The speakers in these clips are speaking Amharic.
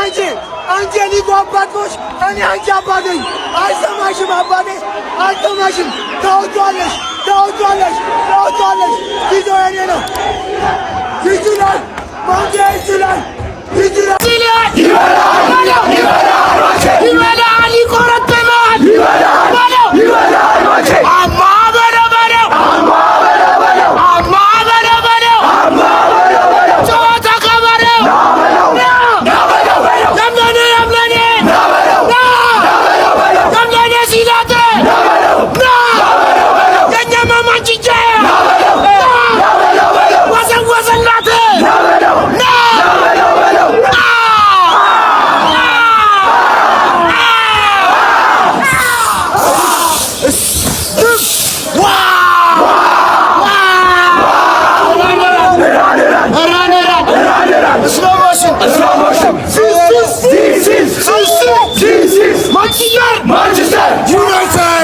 አንቺ እኔ አባቶች እኔ አንቺ አባቴ አይሰማሽም አባቴ አልሰማሽም። ታውቂዋለሽ ጊዜው የኔ ነው። ይችላል ማንጀ ይችላል ይበላል ይቆረጥማል Manchester United!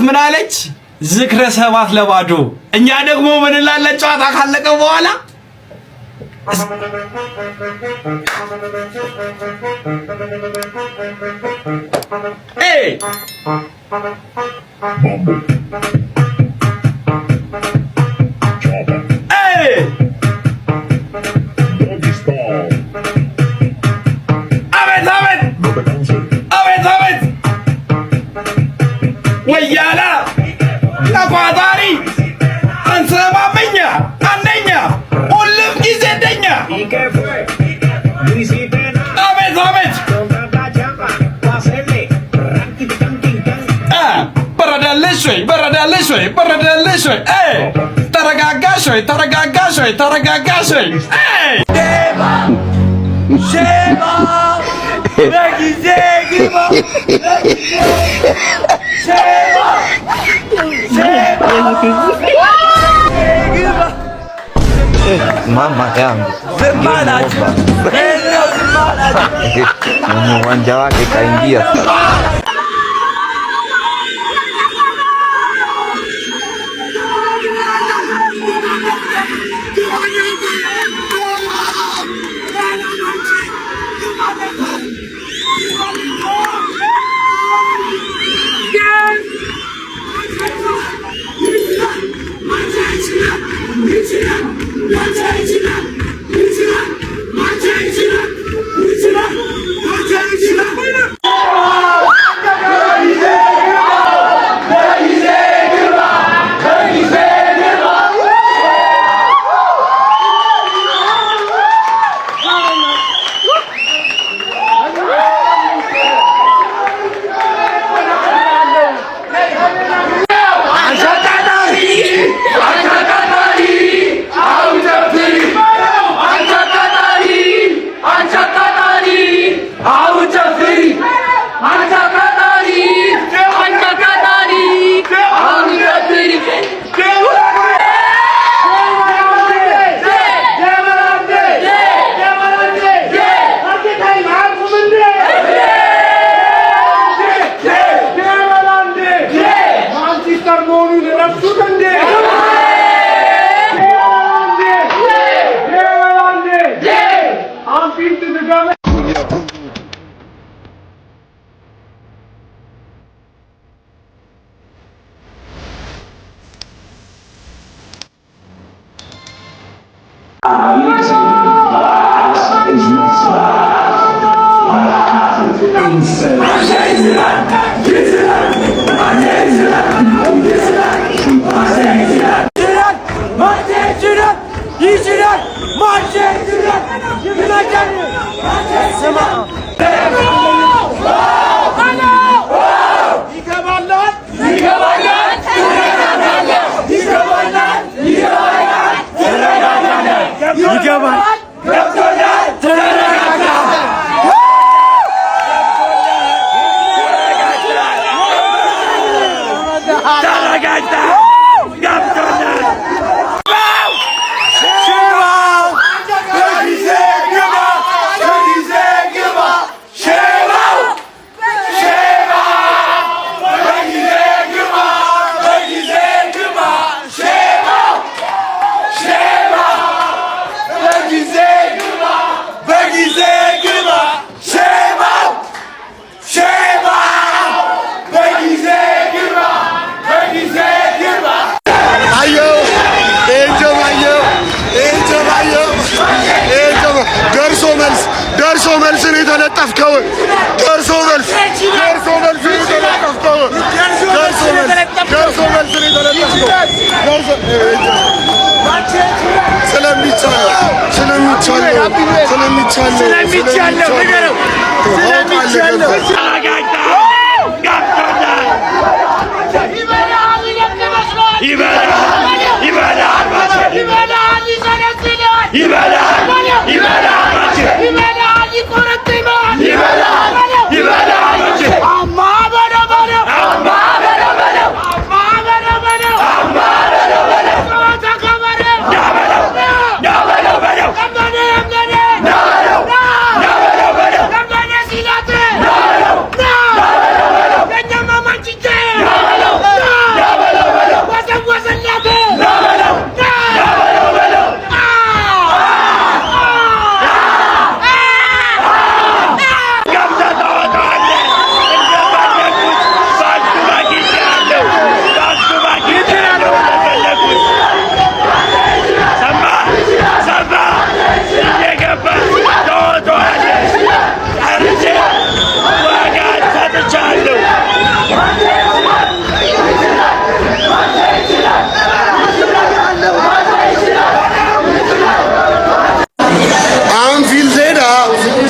ምን አለች? ዝክረ ሰባት ለባዶ። እኛ ደግሞ ምን እንላለን? ጨዋታ ካለቀ በኋላ ወያላ ተቋጣሪ አንሰማመኛ አንደኛ ሁሉም ጊዜ እንደኛ አቤት አቤት በረዳለሽ ወይ ተረጋጋሽ ወይ ሼማ በጊዜ ግባ Mama yangu mwenye uwanja wake kaingia.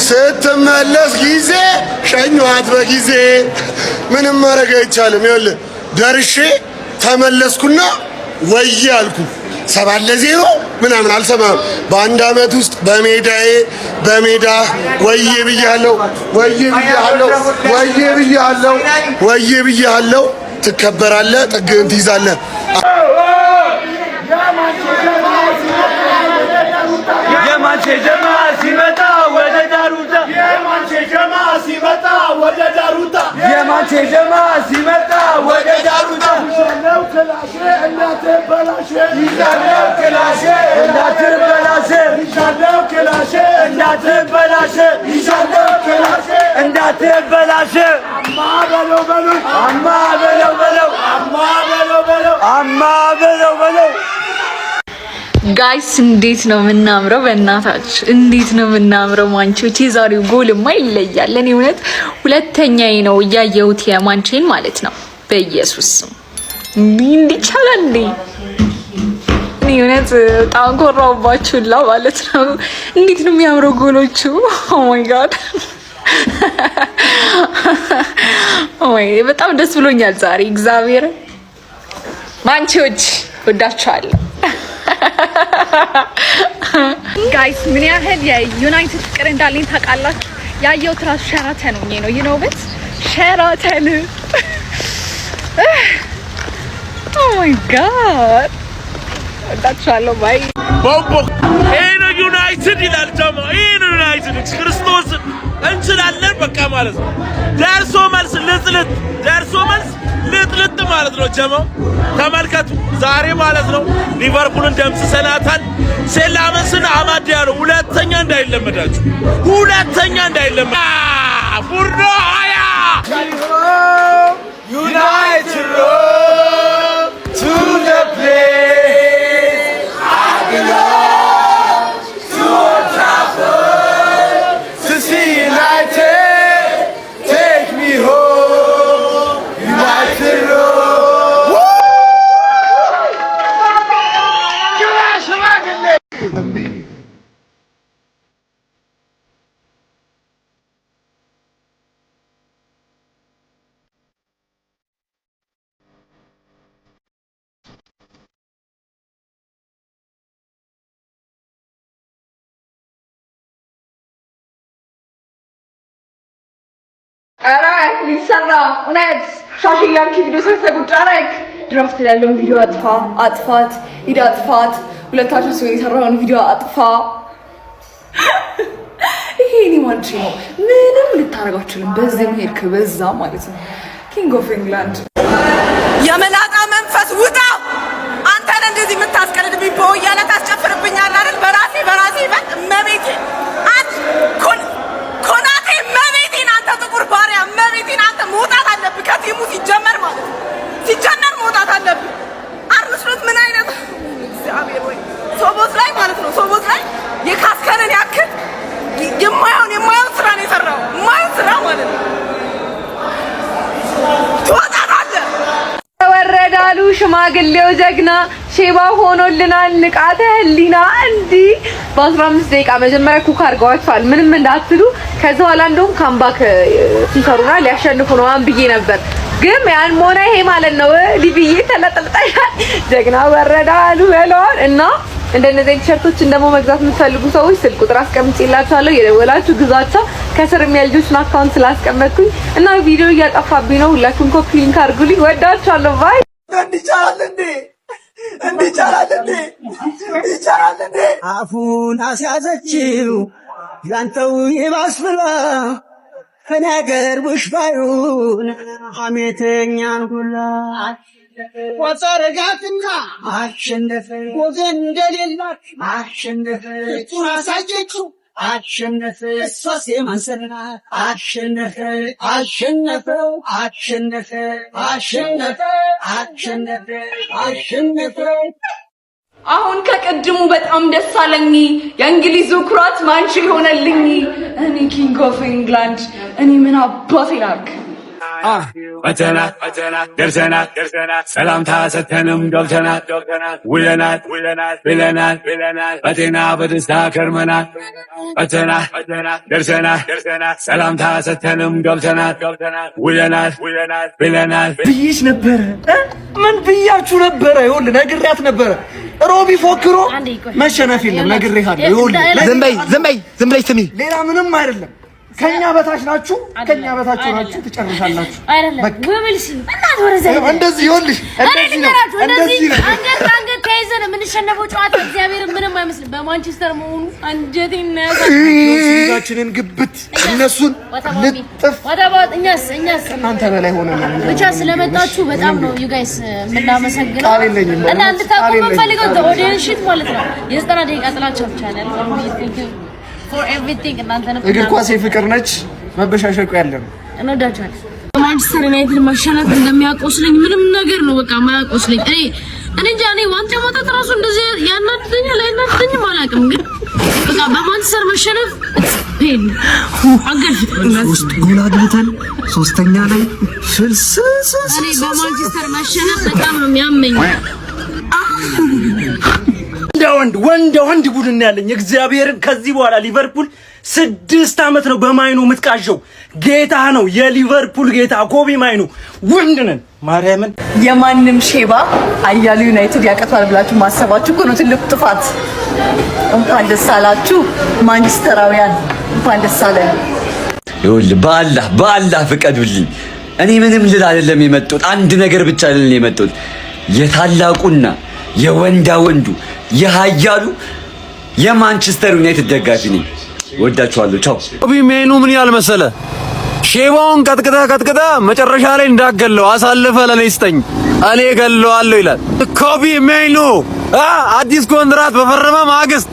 ስትመለስ ጊዜ ሸኛት በጊዜ ምንም ማድረግ አይቻልም። ይኸውልህ ደርሼ ተመለስኩና ወዬ አልኩ 7-0 ምናምን አልሰማህም። በአንድ አመት ውስጥ በሜዳ ወዬ ብያለሁ፣ ወዬ ብያለሁ። ትከበራለህ፣ ጥግህን ትይዛለህ። የማንቼ ጀማ ሲመጣ ወደ ዳሩታ የማንቼ ጀማ ሲመጣ ወደ ዳሩታ የማንቼ ጀማ ሲመጣ ወደ ዳሩታ ይሻለው ክላሼ እንዳትበላሽ ይሻለው ክላሼ እንዳትበላሽ ይሻለው ክላሼ እንዳትበላሽ ይሻለው ክላሼ እንዳትበላሽ አማ በለው በለው አማ በለው በለው አማ በለው በለው አማ በለው በለው ጋይስ እንዴት ነው የምናምረው? በእናታችሁ እንዴት ነው የምናምረው? ማንቾቼ ዛሬው ጎልማ ይለያል። እኔ እውነት ሁለተኛዬ ነው እያየሁት የማንቼን ማለት ነው። በኢየሱስ እንዴ ይቻላል እንዴ! እኔ እውነት በጣም ኮራውባችሁላ ማለት ነው። እንዴት ነው የሚያምረው ጎሎቹ! ኦ ማይ ጋድ ኦ ማይ በጣም ደስ ብሎኛል ዛሬ እግዚአብሔር። ማንቾች ወዳችኋለሁ። ጋይስ ምን ያህል የዩናይትድ ፍቅር እንዳለኝ ታውቃላችሁ? ያየሁት ራሱ ሸራተን ነው ዩኖበት ሸራተን ኦ ማይ ጋድ ወዳችኋለሁ። ባይ ቦቦ ይሄን ዩናይትድ ይላል ጀማ ይሄን ዩናይትድ ክርስቶስ እንችላለን በቃ ማለት ነው። ደርሶ መልስ ልጥልጥ ማለት ነው። ጀማው ተመልከቱ ዛሬ ማለት ነው ሊቨርፑልን ደምስሰናታል። ሴላመንስን አማዲያ ነው ሁለተኛ እንዳይለመዳችሁ ፉርዶ ሃያ ዩናይትድ to the place I belong ኧረ ሊሰራ እውነት ሻሽያንቺ ቪዲዮ ሰርተህ ቁጭ አደረግ። ድራፍት ያለውን ቪዲዮ አጥፋት፣ ሂድ አጥፋት። ሁለታችሁ ሰው የሰራውን ቪዲዮ አጥፋ። ይሄ እኔ ማንቺ ነው። ምንም ልታረጋው አትችልም። በዚህ ሄድክ በዛ ማለት ነው። ኪንግ ኦፍ ኢንግላንድ የመላጣ መንፈስ ውጣ። አንተን እንደዚህ የምታስቀልድብኝ በወያለ ታስጨፍርብኛል አይደል? በራሴ ይበል መቤቴ አንተ ኮናቴ መቤቴን አንተ ጥቁር ባሪያ መቤቴን አንተ መውጣት አለብህ ከቲሙ ሲጀመር ማለት ነው። ሲጀመር መውጣት አለብህ። አርምስሎት ምን አይነት እግዚአብሔር ወይ ሶቦት ላይ ማለት ነው። ሶቦት ላይ የካስከረን ያክል የማይሆን ስራ ነው የሰራው። የማይሆን ስራ ማለት ነው። ትወጣታለህ። ተወረዳሉ ሽማግሌው ጀግና ሼባ ሆኖልናል። ንቃተ ህሊና እንዲህ በ15 ደቂቃ መጀመሪያ ኩክ አድርገዋቸዋል። ምንም እንዳትሉ። ከዛ በኋላ እንደውም ካምባክ ሲሰሩና ሊያሸንፉ ነው ብዬ ነበር። ግን ያን ሞና ይሄ ማለት ነው ሊብዬ ተለጥልጣሻል። ጀግና ወረዳሉ በለዋል እና እንደነዚህ ቲሸርቶች እንደሞ መግዛት የምትፈልጉ ሰዎች ስልክ ቁጥር አስቀምጬላችኋለሁ። የደወላችሁ ግዛቸው። ከስር የሚያልጆችን አካውንት ስላስቀመጥኩኝ እና ቪዲዮ እያጠፋብኝ ነው። ሁላችሁም ኮፒ ሊንክ አድርጉልኝ። ወዳችኋለሁ። ባይ እንዲቻላል አፉን አስያዘችው ያንተው ይባስ ብላ ከነገር ውሽባዩን ሐሜተኛን ሁላ ወጣረጋትና አሸነፈ ወገን እንደሌላት አሸነፈ ጡራ ሳጀችው አሸነፈ እሷስ የማንሰና አሸነፈ አሁን ከቅድሙ በጣም ደስ አለኝ። የእንግሊዙ ኩራት ማንቺ ሆነልኝ። እኔ ኪንግ ኦፍ ኢንግላንድ እኔ ምን አባቴ ላድርግ? ወተናት ደርሰናት ሰላምታ ሰተንም ገብተናት ውለናት ብለናት በጤና በደስታ ከርመናት ወተናት ደርሰናት ሰላምታ ሰተንም ገብተናት ውለናት ብለናት ብዬሽ ነበረ። ምን ብያችሁ ነበረ? ይኸውልህ ነግሬያት ነበረ። ሮቢ ፎክሮ መሸነፍ የለም ነግሬሃለሁ። ይኸውልህ ዝም በይ ስሚ። ሌላ ምንም አይደለም። ከኛ በታች ናችሁ ትጨርሳላችሁ። እንደዚህ ይኸውልሽ እንደዚህ ነው። አንገት ተይዘን የምንሸነፈው ጨዋታ እግዚአብሔር ምንም አይመስልም። በማንቸስተር መሆኑ አንጀቴን ነው ያሳየችንን ግብት እነሱን ልጥፍ ወደባት እኛስ እናንተ በላይ ሆነን ብቻ ስለመጣችሁ በጣም ነው ዩ ጋይስ የምናመሰግነው። እና እንድታውቁ የምንፈልገው ኦዲየንስ ሺት ማለት ነው የ90 ደቂቃ ጥላቻ ብቻ ነው for everything እናንተ ነው። እግር ኳስ የፍቅር ነች። መበሻሸቁ ያለ ነው። እንወዳችኋለን። ማንቸስተር ዩናይትድ ማሸነፍ እንደሚያቆስለኝ ምንም ነገር ነው በቃ ማያቆስለኝ። እኔ እንጃ እኔ ዋንጫ ማጣት ራሱ እንደዚህ ያናድደኛል አይናድደኝም አላውቅም። ግን በቃ በማንቸስተር መሸነፍ ፔን ሶስት ጎል አግብተን ሶስተኛ ላይ ፍልስስ እኔ በማንቸስተር መሸነፍ በጣም ነው የሚያመኝ። ወንድ ቡድን ያለኝ እግዚአብሔርን ከዚህ በኋላ ሊቨርፑል 6 ዓመት ነው በማይኑ የምትቃዠው። ጌታ ነው የሊቨርፑል ጌታ ኮቢ ማይኑ ወንድ ነን። ማርያምን የማንም ሼባ አያሉ ዩናይትድ ያቀቷል ብላችሁ ማሰባችሁ እኮ ነው ትልቁ ጥፋት። እንኳን ደስ አላችሁ ማንቸስተራውያን፣ እንኳን ደስ አለን። ይኸውልህ በአላህ ፍቀዱልኝ። እኔ ምንም ልል አይደለም የመጣሁት፣ አንድ ነገር ብቻ ልል የመጣሁት የታላቁና የወንዳ ወንዱ የሃያሉ የማንቸስተር ዩናይትድ ደጋፊ ነኝ። ወዳችኋለሁ። ቻው። ኮቢ ሜኑ ምን ያህል መሰለ? ሼባውን ቀጥቅጣ መጨረሻ ላይ እንዳገለው አሳልፈ ለኔ ስጠኝ እኔ ገለዋለሁ ይላል ኮቢ ሜኑ። አዲስ ኮንትራት በፈረመ ማግስት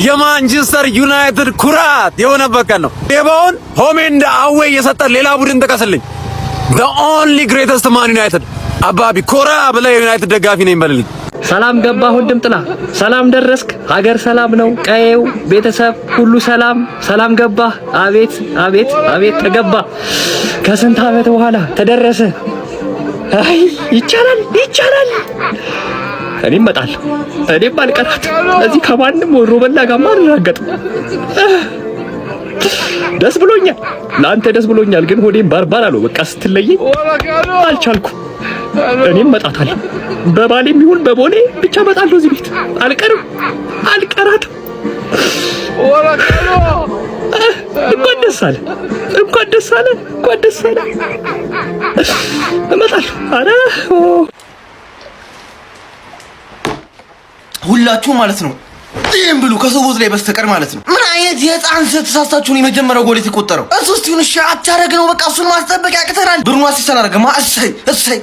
የማንቸስተር ዩናይትድ ኩራት የሆነበት ቀን ነው። ሼባውን ሆሜንዳ አዌይ የሰጠ ሌላ ቡድን ጥቀስልኝ። the only greatest man united አባቢ ኮራ ብለ ዩናይትድ ደጋፊ ነኝ በልልኝ። ሰላም ገባ ወንድም ጥላ፣ ሰላም ደረስክ። ሀገር ሰላም ነው፣ ቀየው ቤተሰብ ሁሉ ሰላም ገባ። አቤት ተገባ። ከስንት ዓመት በኋላ ተደረሰ። አይ ይቻላል። እኔም እመጣለሁ፣ እኔም አልቀራትም። እዚህ ከማንም ወሮ በላ ጋር ማረጋገጥ ደስ ብሎኛል። ለአንተ ደስ ብሎኛል፣ ግን ሆዴም ባርባር አለው። በቃ ስትለየኝ አልቻልኩም። እኔም እመጣታለሁ፣ በባሌም ይሁን በቦሌ ብቻ እመጣለሁ። እዚህ ቤት አልቀራትም። ደስ አለ፣ እንኳን ደስ አለ፣ እንኳን ደስ አለ። እመጣለሁ። ኧረ ሁላችሁ ማለት ነው ይሄን ብሉ ከሰው ቦዝ ላይ በስተቀር ማለት ነው። ምን አይነት የህፃን ተሳሳችሁን የመጀመሪያው ጎል የተቆጠረው እሱ እስቲ ሆነ ሻት ያደረግ ነው። በቃ እሱን ማስጠበቅ ያቅተናል። ብሩን አሲስት አደረገማ። እሰይ እሰይ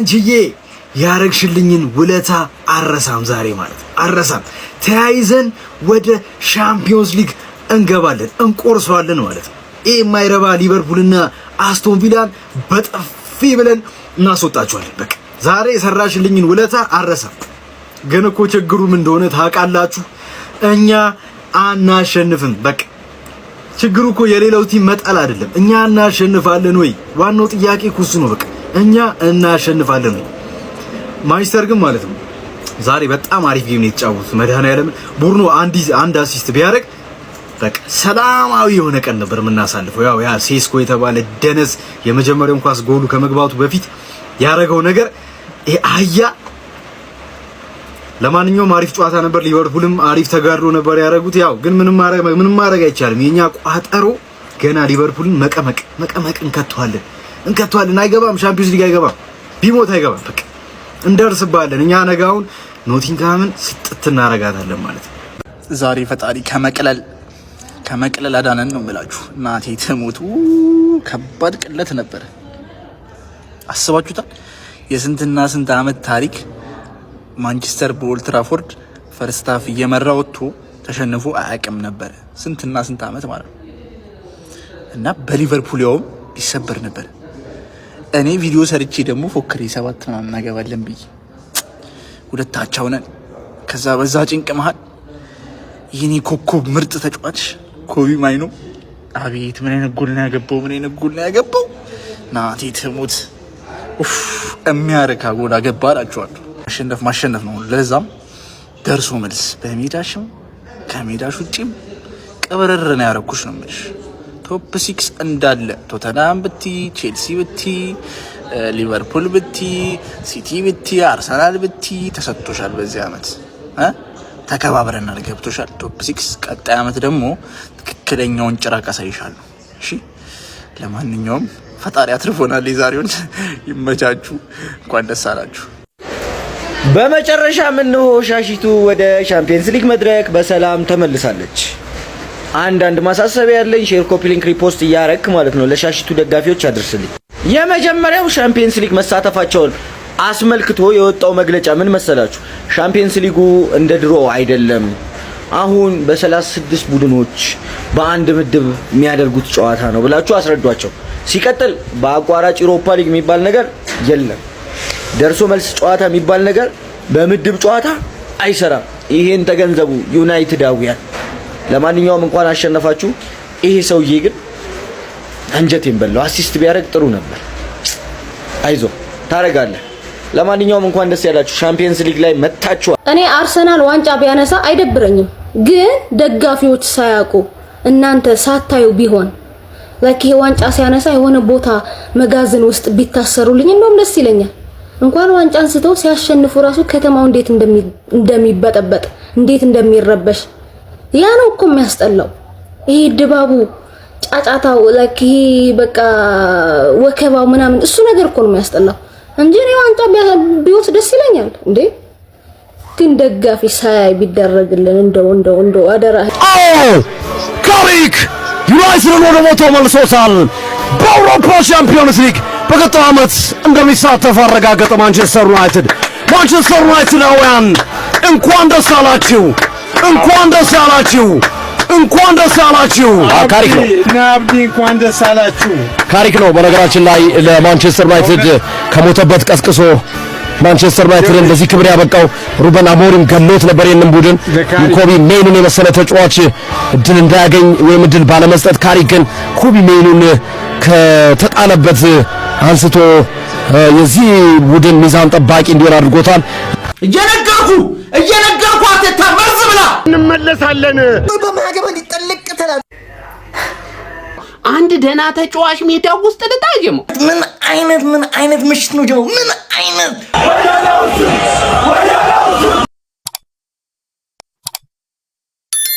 ማንቺዬ ያረግሽልኝን ውለታ አረሳም። ዛሬ ማለት አረሳም። ተያይዘን ወደ ሻምፒዮንስ ሊግ እንገባለን፣ እንቆርሰዋለን ማለት ነው። ይሄ የማይረባ ሊቨርፑልና አስቶን ቪላን በጥፊ ብለን እናስወጣቸዋለን። በቃ ዛሬ የሰራሽልኝን ውለታ አረሳም። ግን እኮ ችግሩ ምን እንደሆነ ታውቃላችሁ? እኛ አናሸንፍም። በቃ ችግሩ እኮ የሌላው ቲም መጣል አይደለም። እኛ እናሸንፋለን ወይ? ዋናው ጥያቄ እኮ እሱ ነው። በቃ እኛ እናሸንፋለን ወይ? ማንቸስተር ግን ማለት ነው ዛሬ በጣም አሪፍ ጌም ነው የተጫወቱት። መድኃኒዓለም ቡርኖ አንድ አሲስት ቢያደርግ በቃ ሰላማዊ የሆነ ቀን ነበር የምናሳልፈው። ያ ሴስኮ የተባለ ደነስ የመጀመሪያውን ኳስ ጎሉ ከመግባቱ በፊት ያደረገው ነገር ይሄ አያ። ለማንኛውም አሪፍ ጨዋታ ነበር። ሊቨርፑልም አሪፍ ተጋድሎ ነበር ያደረጉት። ያው ግን ምንም ማድረግ አይቻልም። የኛ ቋጠሮ ገና ሊቨርፑልን መቀመቅ እንከተዋለን። አይገባም፣ ሻምፒዮንስ ሊግ አይገባም፣ ቢሞት አይገባም። በቃ እንደርስባለን። እኛ ነጋውን ኖቲንግሃምን ስጥት እናረጋታለን ማለት ነው። ዛሬ ፈጣሪ ከመቅለል አዳነን ነው የምላችሁ። እናቴ ትሙት ከባድ ቅለት ነበር። አስባችሁታል? የስንትና ስንት አመት ታሪክ ማንቸስተር በኦልድ ትራፎርድ ፈርስት ሃፍ እየመራ ወጥቶ ተሸንፎ አያውቅም ነበር። ስንትና ስንት አመት ማለት ነው። እና በሊቨርፑል ያውም ሊሰበር ነበር። እኔ ቪዲዮ ሰርቼ ደግሞ ፎክሬ 7 ምናምን እናገባለን ብዬ ሁለታቸው ነን። ከዛ በዛ ጭንቅ መሃል የኔ ኮከብ ምርጥ ተጫዋች ኮቢ ማይኖ አቤት ምን አይነት ጎል ነው ያገባው! ናቲ ትሙት የሚያረካ ጎል አገባ አላችኋለሁ። ማሸነፍ ነው። ለዛም ደርሶ መልስ በሜዳሽም ከሜዳሽ ውጪም ቅብርር ነው ያረኩሽ ነው የምልሽ። ቶፕ 6 እንዳለ ቶተናም ብቲ፣ ቼልሲ ብቲ፣ ሊቨርፑል ብቲ፣ ሲቲ ብቲ፣ አርሰናል ብቲ ተሰጥቶሻል። በዚህ አመት ተከባብረናል፣ ገብቶሻል። ቶፕ 6 ቀጣይ አመት ደግሞ ትክክለኛውን ጭራቅ አሳይሻለሁ። እሺ፣ ለማንኛውም ፈጣሪ አትርፎናል። የዛሬውን ይመቻችሁ፣ እንኳን ደስ አላችሁ። በመጨረሻ ምንሆ ሻሺቱ ወደ ሻምፒየንስ ሊግ መድረክ በሰላም ተመልሳለች። አንዳንድ ማሳሰቢያ ያለኝ ሼር፣ ኮፒ ሊንክ፣ ሪፖስት እያረክ ማለት ነው ለሻሺቱ ደጋፊዎች አድርስልኝ። የመጀመሪያው ሻምፒየንስ ሊግ መሳተፋቸውን አስመልክቶ የወጣው መግለጫ ምን መሰላችሁ? ሻምፒየንስ ሊጉ እንደ ድሮ አይደለም። አሁን በ36 ቡድኖች በአንድ ምድብ የሚያደርጉት ጨዋታ ነው ብላችሁ አስረዷቸው። ሲቀጥል በአቋራጭ ዩሮፓ ሊግ የሚባል ነገር የለም። ደርሶ መልስ ጨዋታ የሚባል ነገር በምድብ ጨዋታ አይሰራም። ይሄን ተገንዘቡ ዩናይትዳውያን። ለማንኛውም እንኳን አሸነፋችሁ። ይሄ ሰውዬ ግን አንጀቴን በላው። አሲስት ቢያደርግ ጥሩ ነበር። አይዞ ታረጋለህ። ለማንኛውም እንኳን ደስ ያላችሁ። ሻምፒየንስ ሊግ ላይ መታችኋል። እኔ አርሰናል ዋንጫ ቢያነሳ አይደብረኝም። ግን ደጋፊዎች ሳያውቁ እናንተ ሳታዩ ቢሆን ለኪ ዋንጫ ሲያነሳ የሆነ ቦታ መጋዘን ውስጥ ቢታሰሩልኝ እንደውም ደስ ይለኛል። እንኳን ዋንጫ አንስተው ሲያሸንፉ ራሱ ከተማው እንዴት እንደሚበጠበጥ እንዴት እንደሚረበሽ ያ ነው እኮ የሚያስጠላው። ይሄ ድባቡ ጫጫታው ለኪ በቃ ወከባው ምናምን እሱ ነገር እኮ ነው የሚያስጠላው እንጂ እኔ ዋንጫ ቢወስድ ደስ ይለኛል እንዴ። ግን ደጋፊ ሳያይ ቢደረግልን እንደው አደራ። ካሪክ ዩናይትድን ወደ ቦታው መልሶታል። በአውሮፓ ቻምፒዮንስ ሊግ በቀጣዩ ዓመት እንደሚሳተፍ አረጋገጠ ማንቸስተር ዩናይትድ። ማንቸስተር ዩናይትዳውያን እንኳን ደስ አላችሁ፣ እንኳን ደስ አላችሁ፣ እንኳን ደስ አላችሁ። ካሪክ ነው አብዲ፣ እንኳን ደስ አላችሁ። ካሪክ ነው በነገራችን ላይ ለማንቸስተር ዩናይትድ ከሞተበት ቀስቅሶ ማንቸስተር ዩናይትድን ለዚህ ክብር ያበቃው ሩበን አሞሪም ገሎት ነበር። የነን ቡድን ኮቢ ሜኑን የመሰለ ተጫዋች እድል እንዳያገኝ ወይም እድል ባለመስጠት ካሪክ ግን ኮቢ ሜኑን ከተጣለበት አንስቶ የዚህ ቡድን ሚዛን ጠባቂ እንዲሆን አድርጎታል። እየነገርኩ አትታ መርዝ ብላ እንመለሳለን። በማገባ ሊጠልቅ ተላል አንድ ደህና ተጫዋች ሜዳው ውስጥ ልታጀመው ምን አይነት ምሽት ነው ጀመው? ምን አይነት